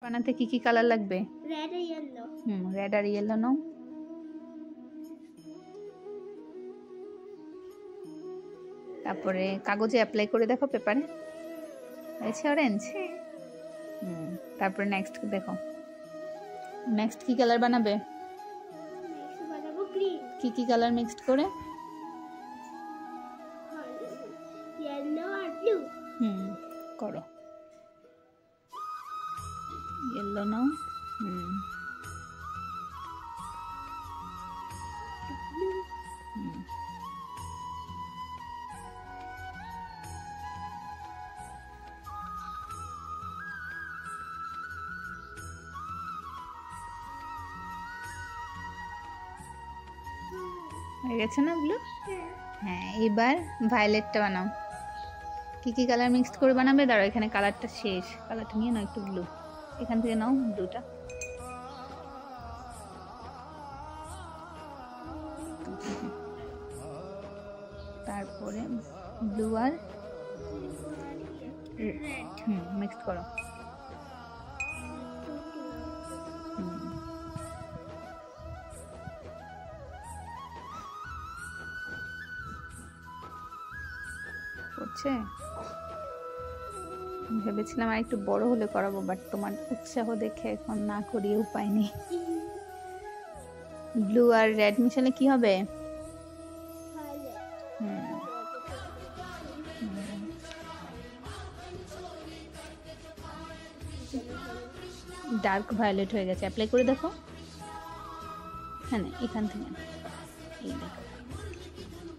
বানাতে কি কি কালার লাগবে? রেড আর ইয়েলো। রেড আর ইয়েলো নাও। তারপরে কাগজে অ্যাপ্লাই করে দেখো পেপারে, হয়েছে অরেঞ্জ। তারপরে নেক্সট দেখো, নেক্সট কি কালার বানাবে? নেক্সট বানাবো গ্রিন। কি কালার মিক্সড করে? ইয়েলো আর ব্লু। করো, ইয়েলো নাও। হয়ে গেছে না ব্লু? হ্যাঁ, এবার ভায়োলেটটা বানাও। কি কালার মিক্সড করে বানাবে? দাঁড়াও, এখানে কালারটা শেষ, কালারটা নিয়ে নাও একটু ব্লু, এখান থেকে নাও ব্লুটা। তারপরে ব্লু আর মিক্সড করো। করছে, ভেবেছিলাম আর একটু বড় হলে করাবো, বাট তোমার উৎসাহ দেখে এখন না করিয়ে উপায় নেই। ব্লু আর রেড মিশালে কি হবে? ডার্ক ভায়োলেট হয়ে গেছে, অ্যাপ্লাই করে দেখো। হ্যাঁ, এখান থেকে এই দেখো,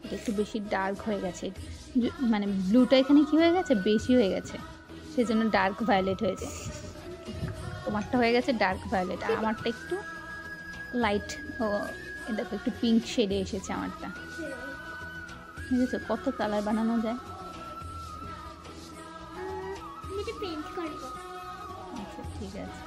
এটা একটু বেশি ডার্ক হয়ে গেছে, মানে ব্লুটা এখানে কি হয়ে গেছে, বেশি হয়ে গেছে, সেজন্য ডার্ক ভায়োলেট হয়েছে। তোমারটা হয়ে গেছে ডার্ক ভায়োলেট, আর আমারটা একটু লাইট, ও দেখো একটু পিঙ্ক শেডে এসেছে আমারটা। বুঝেছো কত কালার বানানো যায়? আচ্ছা ঠিক আছে।